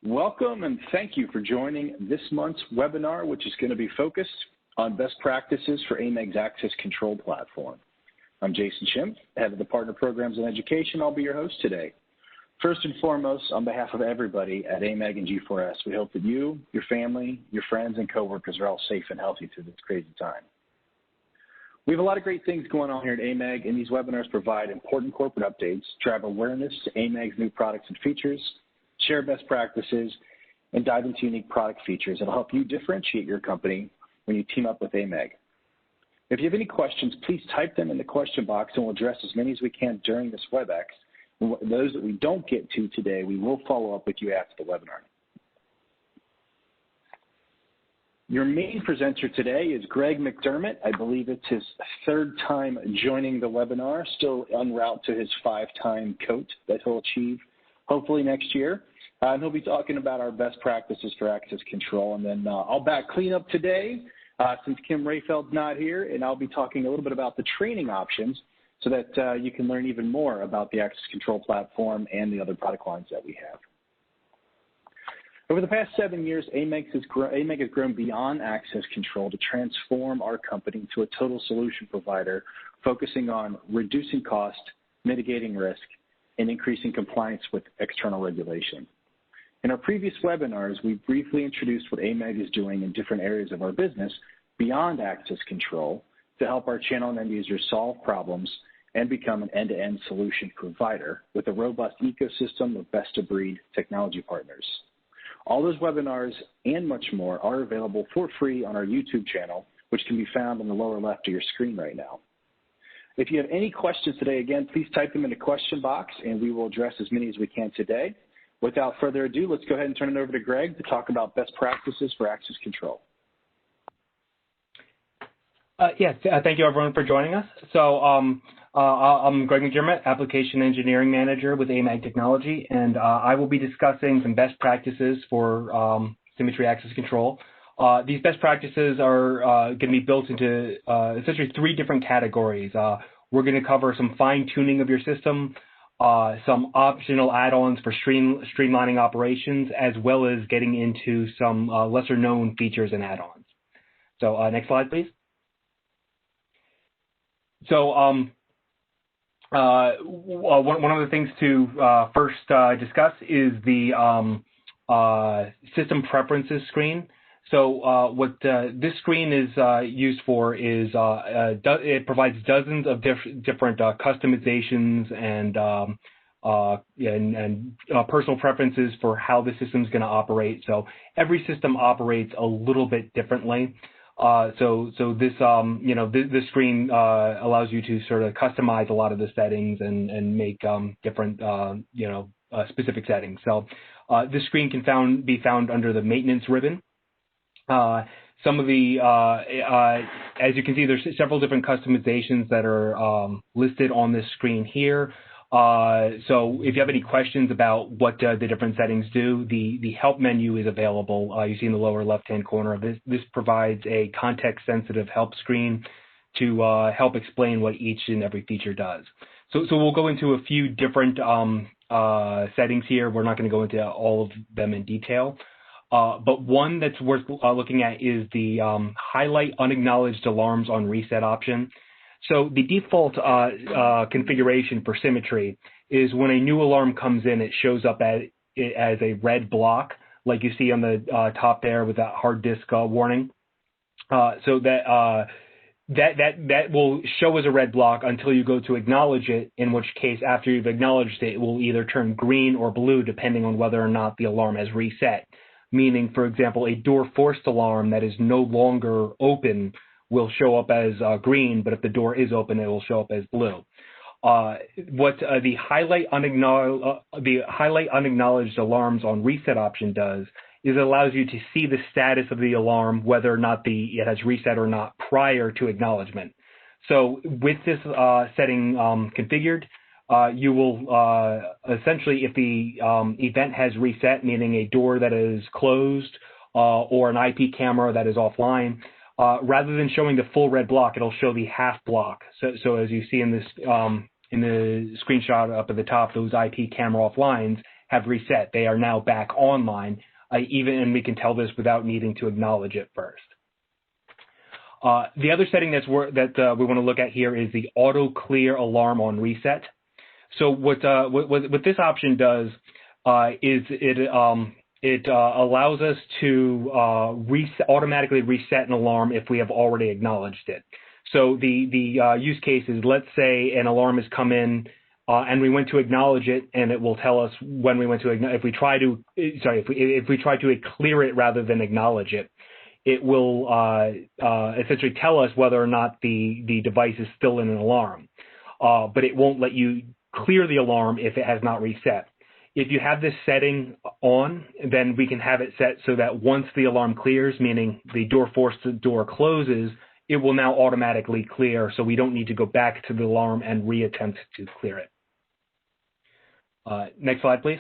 Welcome and thank you for joining this month's webinar, which is going to be focused on best practices for AMAG's Access Control platform. I'm Jason Schimpf, head of the Partner Programs and Education. I'll be your host today. First and foremost, on behalf of everybody at AMAG and G4S, we hope that you, your family, your friends, and coworkers are all safe and healthy through this crazy time. We have a lot of great things going on here at AMAG, and these webinars provide important corporate updates, drive awareness to AMAG's new products and features, share best practices, and dive into unique product features that will help you differentiate your company when you team up with AMAG. If you have any questions, please type them in the question box, and we'll address as many as we can during this WebEx. And those that we don't get to today, we will follow up with you after the webinar. Your main presenter today is Greg McDermott. I believe it's his third time joining the webinar, still en route to his 5-time coat that he'll achieve hopefully next year. And he'll be talking about our best practices for access control. And then I'll back clean up today since Kim Rayfeld's not here, and I'll be talking a little bit about the training options so that you can learn even more about the access control platform and the other product lines that we have. Over the past 7 years, AMAG has grown beyond access control to transform our company into a total solution provider, focusing on reducing cost, mitigating risk, and increasing compliance with external regulation. In our previous webinars, we briefly introduced what AMAG is doing in different areas of our business beyond access control to help our channel and end users solve problems and become an end-to-end solution provider with a robust ecosystem of best-of-breed technology partners. All those webinars and much more are available for free on our YouTube channel, which can be found in the lower left of your screen right now. If you have any questions today, again, please type them in the question box, and we will address as many as we can today. Without further ado, let's go ahead and turn it over to Greg to talk about best practices for access control. Yes, thank you everyone for joining us. So I'm Greg McDermott, Application Engineering Manager with AMAG Technology, and I will be discussing some best practices for Symmetry Access Control. These best practices are going to be built into essentially 3 different categories. We're going to cover some fine-tuning of your system, some optional add-ons for streamlining operations, as well as getting into some lesser-known features and add-ons. So next slide, please. So one of the things to first discuss is the system preferences screen. So what this screen is used for is it provides dozens of different customizations and personal preferences for how the system is going to operate. So every system operates a little bit differently. So this this screen allows you to sort of customize a lot of the settings and make different specific settings. So this screen can be found under the maintenance ribbon. Some of the, as you can see, there's several different customizations that are listed on this screen here. So if you have any questions about what the different settings do, the help menu is available. You see in the lower left-hand corner of this. This provides a context-sensitive help screen to help explain what each and every feature does. So we'll go into a few different settings here. We're not going to go into all of them in detail. But one that's worth looking at is the highlight unacknowledged alarms on reset option. So the default configuration for Symmetry is when a new alarm comes in, it shows up as a red block, like you see on the top there with that hard disk warning. So that will show as a red block until you go to acknowledge it, in which case after you've acknowledged it, it will either turn green or blue depending on whether or not the alarm has reset. Meaning, for example, a door forced alarm that is no longer open will show up as green, but if the door is open, it will show up as blue. What the highlight unacknowledged alarms on reset option does is it allows you to see the status of the alarm, whether or not it has reset or not prior to acknowledgement. So with this setting configured, you will essentially, if the event has reset, meaning a door that is closed or an IP camera that is offline, rather than showing the full red block, it'll show the half block. So as you see in this in the screenshot up at the top, those IP camera offlines have reset. They are now back online, and we can tell this without needing to acknowledge it first. The other setting that we want to look at here is the auto clear alarm on reset. So what this option does is it allows us to automatically reset an alarm if we have already acknowledged it. So the use case is, let's say an alarm has come in and we went to acknowledge it, and it will tell us when we went to if we try to clear it rather than acknowledge it. It will essentially tell us whether or not the device is still in an alarm, but it won't let you clear the alarm if it has not reset. If you have this setting on, then we can have it set so that once the alarm clears, meaning the forced door closes, it will now automatically clear, so we don't need to go back to the alarm and reattempt to clear it. Next slide, please.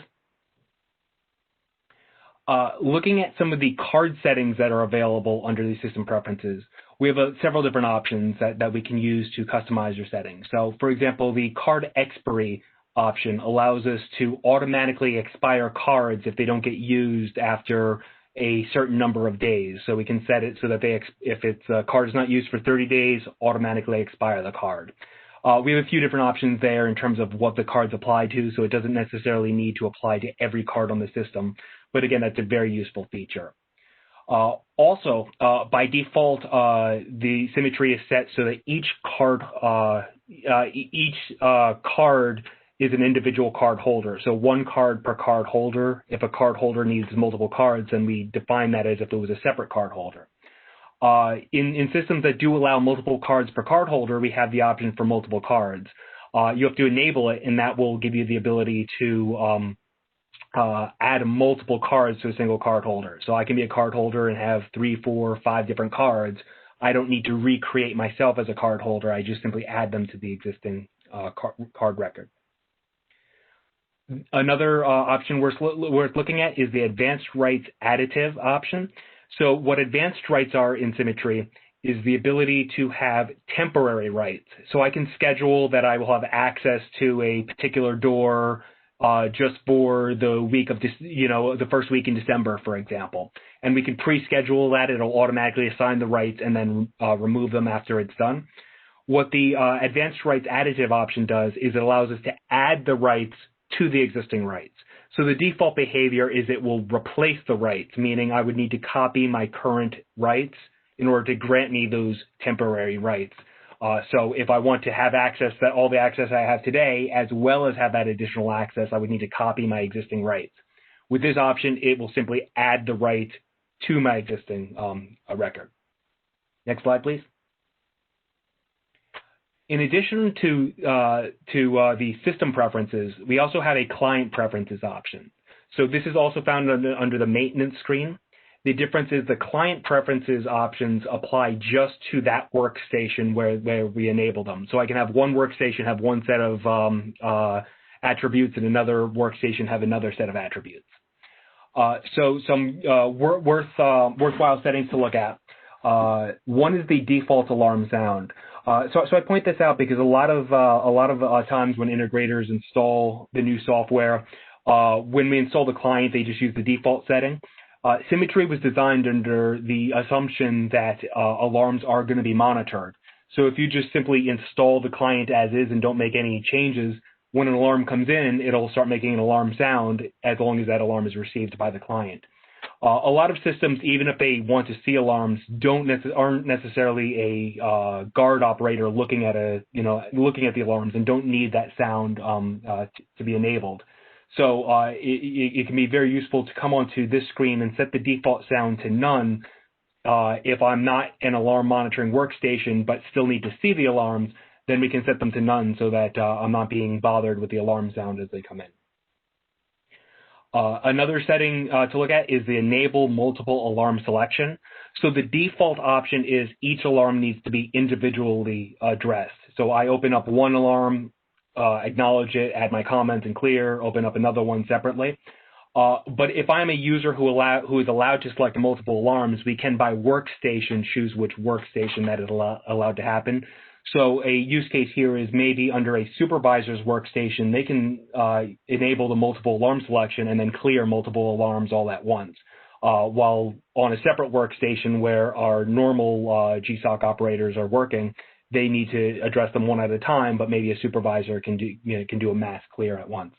Looking at some of the card settings that are available under these system preferences, we have several different options that we can use to customize your settings. So, for example, the card expiry option allows us to automatically expire cards if they don't get used after a certain number of days. So we can set it so that if a card is not used for 30 days, automatically expire the card. We have a few different options there in terms of what the cards apply to, so it doesn't necessarily need to apply to every card on the system. But again, that's a very useful feature. Also, by default, the symmetry is set so that each card is an individual card holder. So one card per card holder. If a card holder needs multiple cards, then we define that as if it was a separate card holder. In systems that do allow multiple cards per card holder, we have the option for multiple cards. You have to enable it, and that will give you the ability to add multiple cards to a single card holder. So I can be a card holder and have 3, 4, 5 different cards. I don't need to recreate myself as a card holder. I just simply add them to the existing card record. Another option worth looking at is the advanced rights additive option. So what advanced rights are in Symmetry is the ability to have temporary rights. So I can schedule that I will have access to a particular door just for the week of, the first week in December, for example. And we can pre-schedule that. It'll automatically assign the rights and then remove them after it's done. What the advanced rights additive option does is it allows us to add the rights to the existing rights. So the default behavior is it will replace the rights, meaning I would need to copy my current rights in order to grant me those temporary rights. So if I want to have access, all the access I have today, as well as have that additional access, I would need to copy my existing rights. With this option, it will simply add the right to my existing record. Next slide, please. In addition to the system preferences, we also have a client preferences option. So this is also found under the maintenance screen. The difference is the client preferences options apply just to that workstation where we enable them. So I can have one workstation have one set of attributes and another workstation have another set of attributes. So some worthwhile settings to look at. One is the default alarm sound. So I point this out because a lot of times when integrators install the new software, when we install the client, they just use the default setting. Symmetry was designed under the assumption that alarms are going to be monitored. So if you just simply install the client as is and don't make any changes, when an alarm comes in, it'll start making an alarm sound as long as that alarm is received by the client. A lot of systems, even if they want to see alarms, aren't necessarily a guard operator looking at the alarms and don't need that sound to be enabled. So it can be very useful to come onto this screen and set the default sound to none if I'm not an alarm monitoring workstation but still need to see the alarms. Then we can set them to none so that I'm not being bothered with the alarm sound as they come in. Another setting to look at is the enable multiple alarm selection. So the default option is each alarm needs to be individually addressed. So I open up one alarm, acknowledge it, add my comments and clear, open up another one separately. But if I'm a user who is allowed to select multiple alarms, we can by workstation choose which workstation that is allowed to happen. So a use case here is maybe under a supervisor's workstation, they can enable the multiple alarm selection and then clear multiple alarms all at once. While on a separate workstation where our normal GSOC operators are working, they need to address them one at a time, but maybe a supervisor can do a mass clear at once.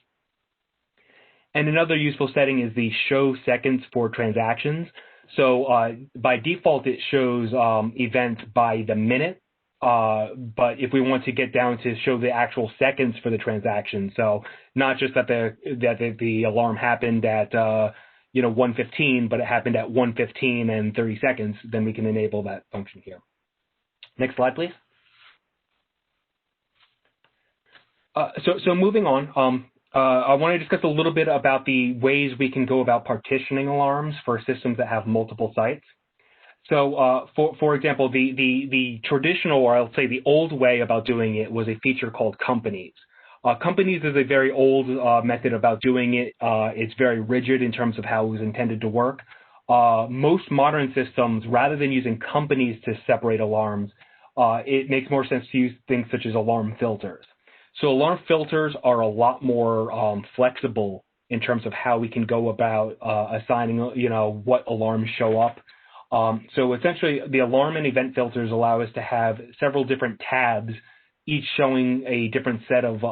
And another useful setting is the show seconds for transactions. So by default, it shows events by the minute. But if we want to get down to show the actual seconds for the transaction, so not just that the alarm happened at 1:15, but it happened at 1:15 and 30 seconds, then we can enable that function here. Next slide, please. So moving on, I want to discuss a little bit about the ways we can go about partitioning alarms for systems that have multiple sites. So, for example, the traditional, or I'll say the old way about doing it was a feature called companies. Companies is a very old method about doing it. It's very rigid in terms of how it was intended to work. Most modern systems, rather than using companies to separate alarms, it makes more sense to use things such as alarm filters. So alarm filters are a lot more flexible in terms of how we can go about assigning, what alarms show up. So essentially, the alarm and event filters allow us to have several different tabs, each showing a different set of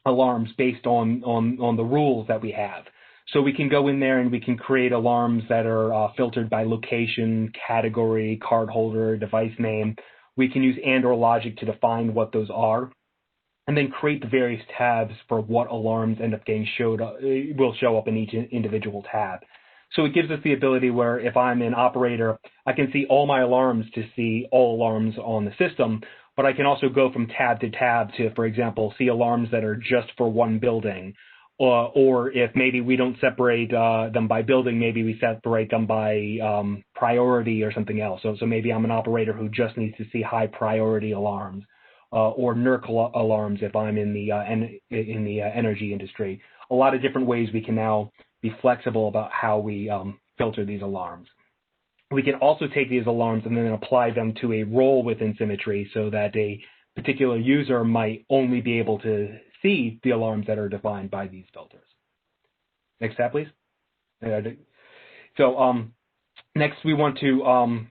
alarms based on the rules that we have. So we can go in there and we can create alarms that are filtered by location, category, cardholder, device name. We can use and/or logic to define what those are, and then create the various tabs for what alarms end up getting will show up in each individual tab. So it gives us the ability where if I'm an operator, I can see all my alarms to see all alarms on the system, but I can also go from tab to tab to, for example, see alarms that are just for one building. Or if maybe we don't separate them by building, maybe we separate them by priority or something else. So maybe I'm an operator who just needs to see high priority alarms. Or NERC alarms if I'm in the energy industry. A lot of different ways we can now be flexible about how we filter these alarms. We can also take these alarms and then apply them to a role within Symmetry so that a particular user might only be able to see the alarms that are defined by these filters. Next tab, please. So next we want to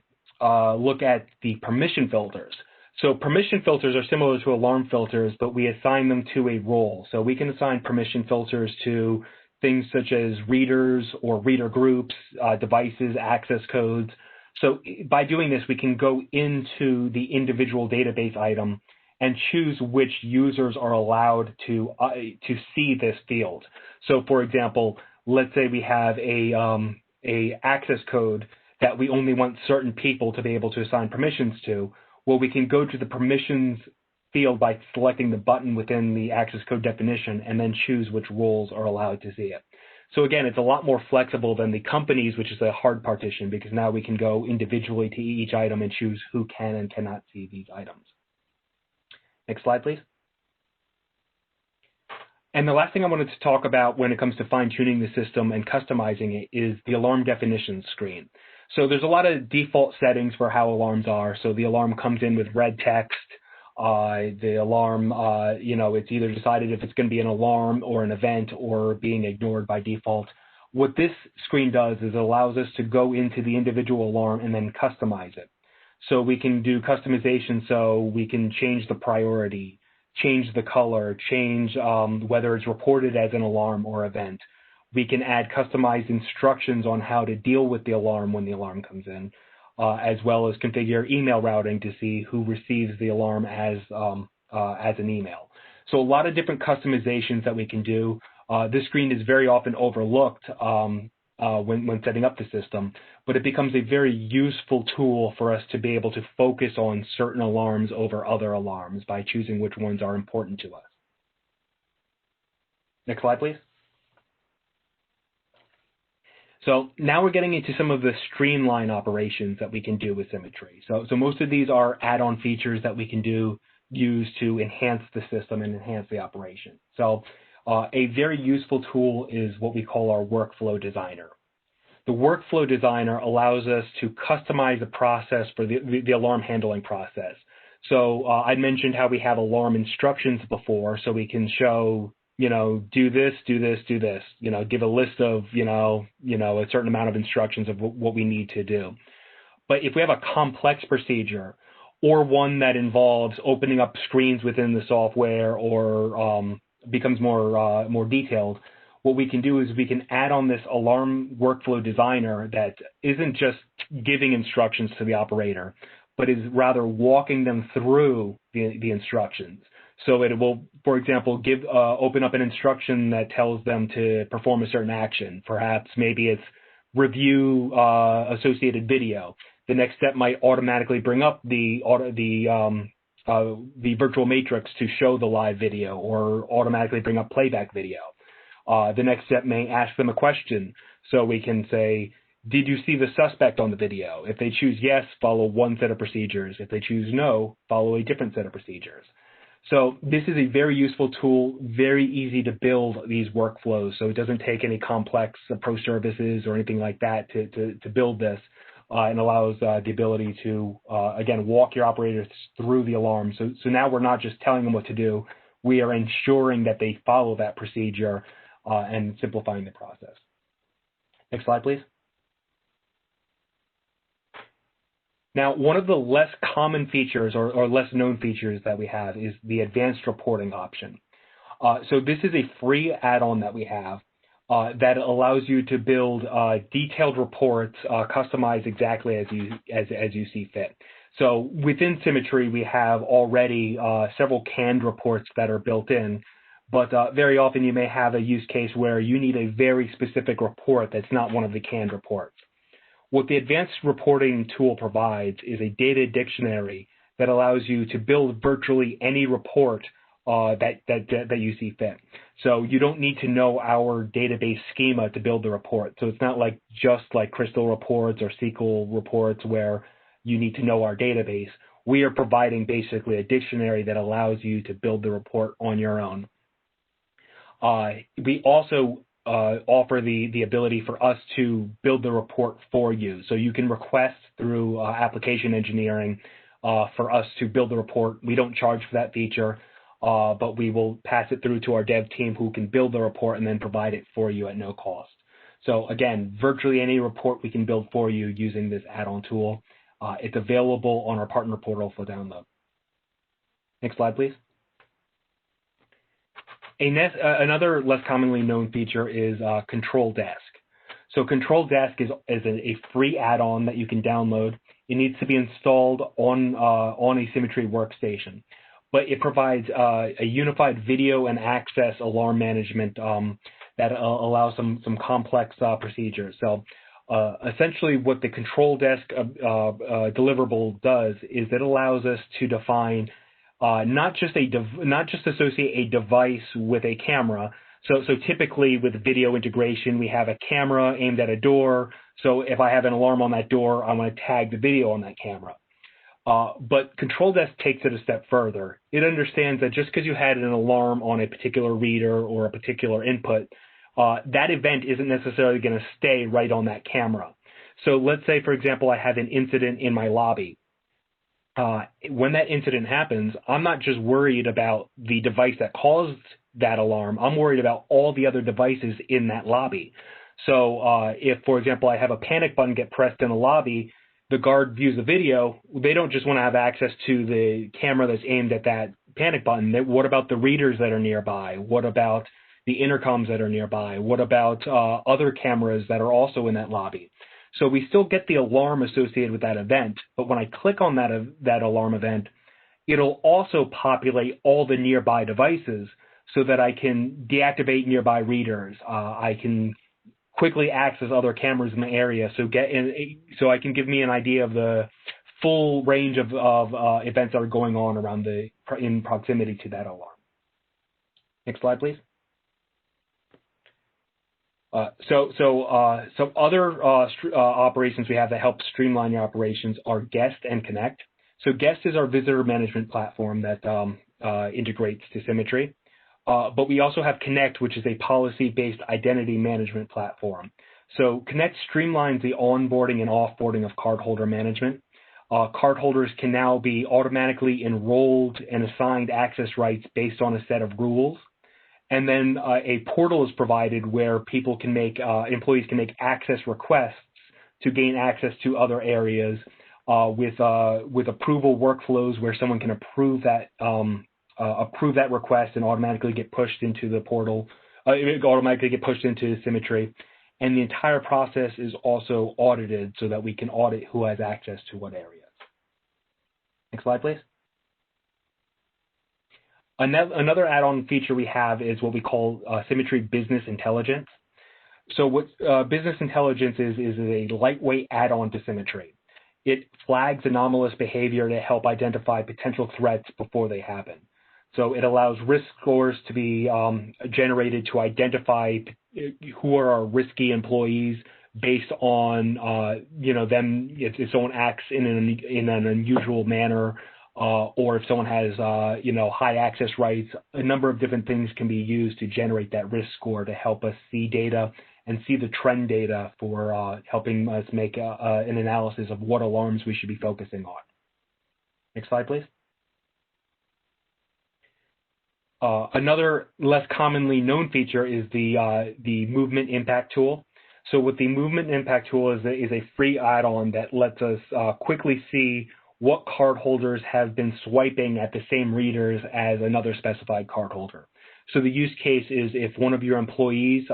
look at the permission filters. So permission filters are similar to alarm filters, but we assign them to a role. So we can assign permission filters to things such as readers or reader groups, devices, access codes. So by doing this, we can go into the individual database item and choose which users are allowed to see this field. So for example, let's say we have a access code that we only want certain people to be able to assign permissions to. Well, we can go to the permissions field by selecting the button within the access code definition and then choose which roles are allowed to see it. So again, it's a lot more flexible than the companies, which is a hard partition, because now we can go individually to each item and choose who can and cannot see these items. Next slide, please. And the last thing I wanted to talk about when it comes to fine-tuning the system and customizing it is the alarm definition screen. So there's a lot of default settings for how alarms are. So the alarm comes in with red text. The alarm, it's either decided if it's going to be an alarm or an event or being ignored by default. What this screen does is it allows us to go into the individual alarm and then customize it. So we can do customization, so we can change the priority, change the color, change whether it's reported as an alarm or event. We can add customized instructions on how to deal with the alarm when the alarm comes in, as well as configure email routing to see who receives the alarm as an email. So a lot of different customizations that we can do. This screen is very often overlooked when setting up the system, but it becomes a very useful tool for us to be able to focus on certain alarms over other alarms by choosing which ones are important to us. Next slide, please. So now we're getting into some of the Streamline operations that we can do with Symmetry. So most of these are add-on features that we can use to enhance the system and enhance the operation. So a very useful tool is what we call our workflow designer. The workflow designer allows us to customize the process for the alarm handling process. So I mentioned how we have alarm instructions before, so we can show, you know, do this, do this, do this, you know, give a list of, you know, a certain amount of instructions of what we need to do. But if we have a complex procedure or one that involves opening up screens within the software or becomes more detailed, what we can do is we can add on this alarm workflow designer that isn't just giving instructions to the operator, but is rather walking them through the instructions. So it will, for example, open up an instruction that tells them to perform a certain action. Perhaps maybe it's review associated video. The next step might automatically bring up the virtual matrix to show the live video, or automatically bring up playback video. The next step may ask them a question. So we can say, did you see the suspect on the video? If they choose yes, follow one set of procedures. If they choose no, follow a different set of procedures. So this is a very useful tool, very easy to build these workflows. So it doesn't take any complex pro services or anything like that to build this, and allows the ability to, again, walk your operators through the alarm. So now we're not just telling them what to do. We are ensuring that they follow that procedure and simplifying the process. Next slide, please. Now, one of the less common features or less known features that we have is the advanced reporting option. So this is a free add-on that we have that allows you to build detailed reports customized exactly as you see fit. So within Symmetry, we have already several canned reports that are built in, but very often you may have a use case where you need a very specific report that's not one of the canned reports. What the advanced reporting tool provides is a data dictionary that allows you to build virtually any report that you see fit. So you don't need to know our database schema to build the report. So it's not like just like Crystal reports or SQL reports where you need to know our database. We are providing basically a dictionary that allows you to build the report on your own. We also offer the ability for us to build the report for you. So you can request through application engineering for us to build the report. We don't charge for that feature, but we will pass it through to our dev team who can build the report and then provide it for you at no cost. So again, virtually any report we can build for you using this add-on tool. It's available on our partner portal for download. Next slide, please. Another less commonly known feature is Control Desk. So Control Desk is a free add-on that you can download. It needs to be installed on a Symmetry workstation, but it provides a unified video and access alarm management that allows some complex procedures. So essentially what the Control Desk deliverable does is it allows us to define not just associate a device with a camera. So typically with video integration, we have a camera aimed at a door. So if I have an alarm on that door, I'm going to tag the video on that camera. But Control Desk takes it a step further. It understands that just because you had an alarm on a particular reader or a particular input, that event isn't necessarily going to stay right on that camera. So let's say, for example, I have an incident in my lobby. When that incident happens, I'm not just worried about the device that caused that alarm. I'm worried about all the other devices in that lobby. So if, for example, I have a panic button get pressed in a lobby, the guard views the video. They don't just want to have access to the camera that's aimed at that panic button. What about the readers that are nearby? What about the intercoms that are nearby? What about other cameras that are also in that lobby? So we still get the alarm associated with that event, but when I click on that alarm event, it'll also populate all the nearby devices so that I can deactivate nearby readers. I can quickly access other cameras in the area, so I can give me an idea of the full range of events that are going on around in proximity to that alarm. Next slide, please. Some other operations we have that help streamline your operations are Guest and Connect. So Guest is our visitor management platform that integrates to Symmetry. But we also have Connect, which is a policy-based identity management platform. So Connect streamlines the onboarding and offboarding of cardholder management. Cardholders can now be automatically enrolled and assigned access rights based on a set of rules. And then a portal is provided where people can make, employees can make access requests to gain access to other areas with approval workflows where someone can approve that request and automatically get pushed into the portal, automatically get pushed into Symmetry. And the entire process is also audited so that we can audit who has access to what areas. Next slide, please. Another add-on feature we have is what we call Symmetry Business Intelligence. So what Business Intelligence is a lightweight add-on to Symmetry. It flags anomalous behavior to help identify potential threats before they happen. So it allows risk scores to be generated to identify who are our risky employees based on, them, if someone acts in an unusual manner, or if someone has, high access rights. A number of different things can be used to generate that risk score to help us see data and see the trend data for helping us make an analysis of what alarms we should be focusing on. Next slide, please. Another less commonly known feature is the Movement Impact Tool. So what the Movement Impact Tool is a free add-on that lets us quickly see what cardholders have been swiping at the same readers as another specified cardholder. So the use case is if one of your employees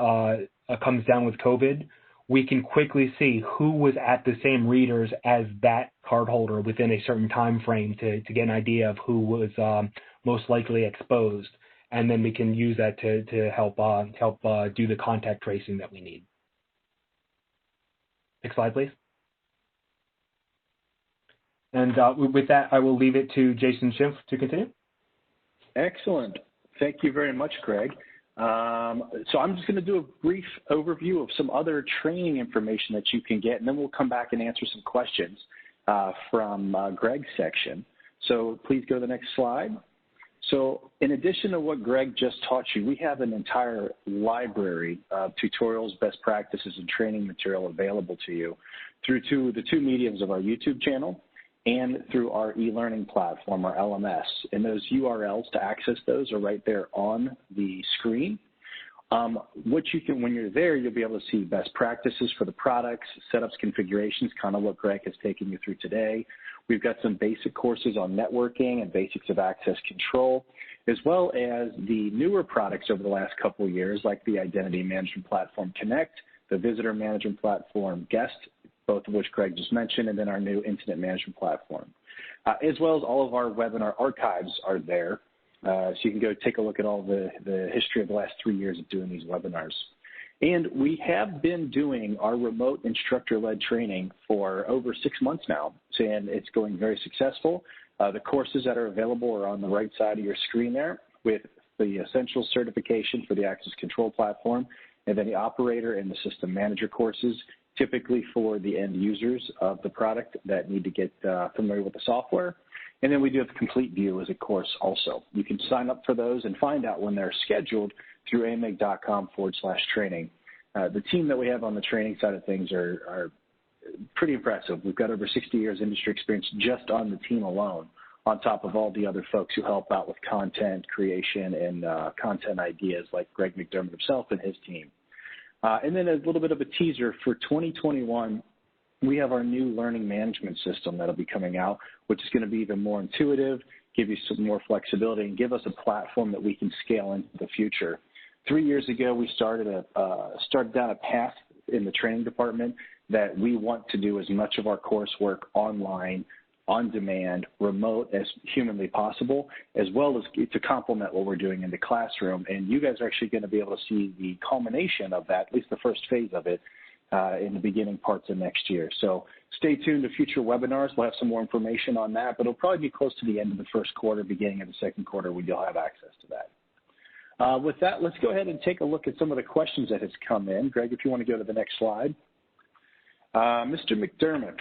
comes down with COVID, we can quickly see who was at the same readers as that cardholder within a certain time frame to get an idea of who was most likely exposed, and then we can use that to help do the contact tracing that we need. Next slide, please. And with that, I will leave it to Jason Schimpf to continue. Excellent. Thank you very much, Greg. So I'm just going to do a brief overview of some other training information that you can get, and then we'll come back and answer some questions from Greg's section. So please go to the next slide. So in addition to what Greg just taught you, we have an entire library of tutorials, best practices, and training material available to you through the two mediums of our YouTube channel and through our e-learning platform, our LMS. And those URLs to access those are right there on the screen. When you're there, you'll be able to see best practices for the products, setups, configurations, kind of what Greg has taken you through today. We've got some basic courses on networking and basics of access control, as well as the newer products over the last couple of years, like the Identity Management Platform Connect, the Visitor Management Platform Guest, both of which Greg just mentioned, and then our new Incident Management Platform. As well as all of our webinar archives are there, so you can go take a look at all the history of the last 3 years of doing these webinars. And we have been doing our remote instructor-led training for over 6 months now, and it's going very successful. The courses that are available are on the right side of your screen there, with the Essential certification for the Access Control platform, and then the Operator and the System Manager courses, typically for the end users of the product that need to get familiar with the software. And then we do have Complete View as a course also. You can sign up for those and find out when they're scheduled through amag.com/training. The team that we have on the training side of things are pretty impressive. We've got over 60 years industry experience just on the team alone, on top of all the other folks who help out with content creation and content ideas like Greg McDermott himself and his team. And then a little bit of a teaser for 2021, we have our new learning management system that'll be coming out, which is going to be even more intuitive, give you some more flexibility, and give us a platform that we can scale into the future. 3 years ago, we started down a path in the training department that we want to do as much of our coursework online, on demand, remote as humanly possible, as well as to complement what we're doing in the classroom. And you guys are actually going to be able to see the culmination of that, at least the first phase of it, in the beginning parts of next year. So stay tuned to future webinars. We'll have some more information on that, but it'll probably be close to the end of the first quarter, beginning of the second quarter, when you'll have access to that. With that, let's go ahead and take a look at some of the questions that has come in. Greg, if you want to go to the next slide. Mr. McDermott,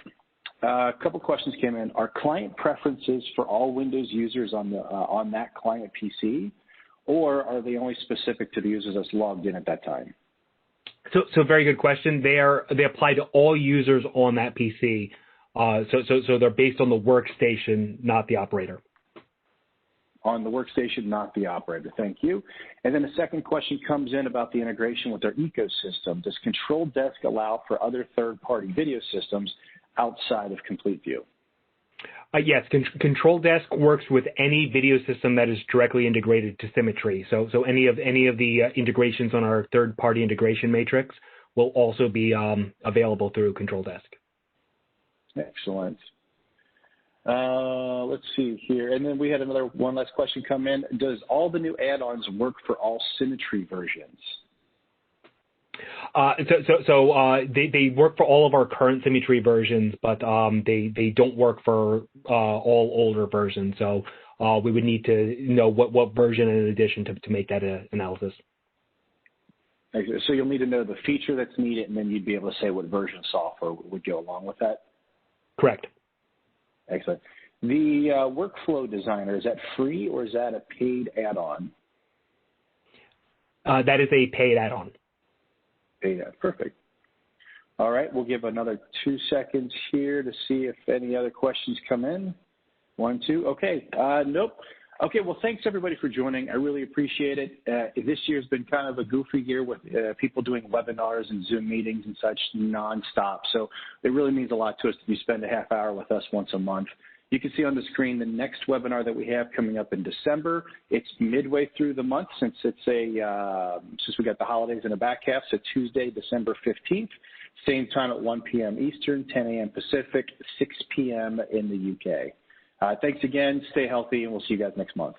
a couple questions came in. Are client preferences for all Windows users on that client PC, or are they only specific to the users that's logged in at that time? So very good question. They apply to all users on that PC. So they're based on the workstation, not the operator. On the workstation, not the operator. Thank you. And then the second question comes in about the integration with our ecosystem. Does Control Desk allow for other third-party video systems outside of Complete View? Yes, Control Desk works with any video system that is directly integrated to Symmetry. So any of the integrations on our third-party integration matrix will also be available through Control Desk. Excellent. Let's see here. And then we had one last question come in. Does all the new add-ons work for all Symmetry versions? They work for all of our current Symmetry versions, but they don't work for all older versions. So we would need to know what version in addition to make that analysis. So you'll need to know the feature that's needed, and then you'd be able to say what version of software would go along with that? Correct. Excellent. The Workflow Designer, is that free or is that a paid add-on? That is a paid add-on. Paid add. Perfect. All right, we'll give another 2 seconds here to see if any other questions come in. 1, 2. Okay. Nope. Okay, well, thanks everybody for joining. I really appreciate it. This year's been kind of a goofy year with people doing webinars and Zoom meetings and such nonstop. So it really means a lot to us if you spend a half hour with us once a month. You can see on the screen the next webinar that we have coming up in December. It's midway through the month since it's since we got the holidays in the back half, so Tuesday, December 15th, same time at 1 p.m. Eastern, 10 a.m. Pacific, 6 p.m. in the UK. Thanks again. Stay healthy, and we'll see you guys next month.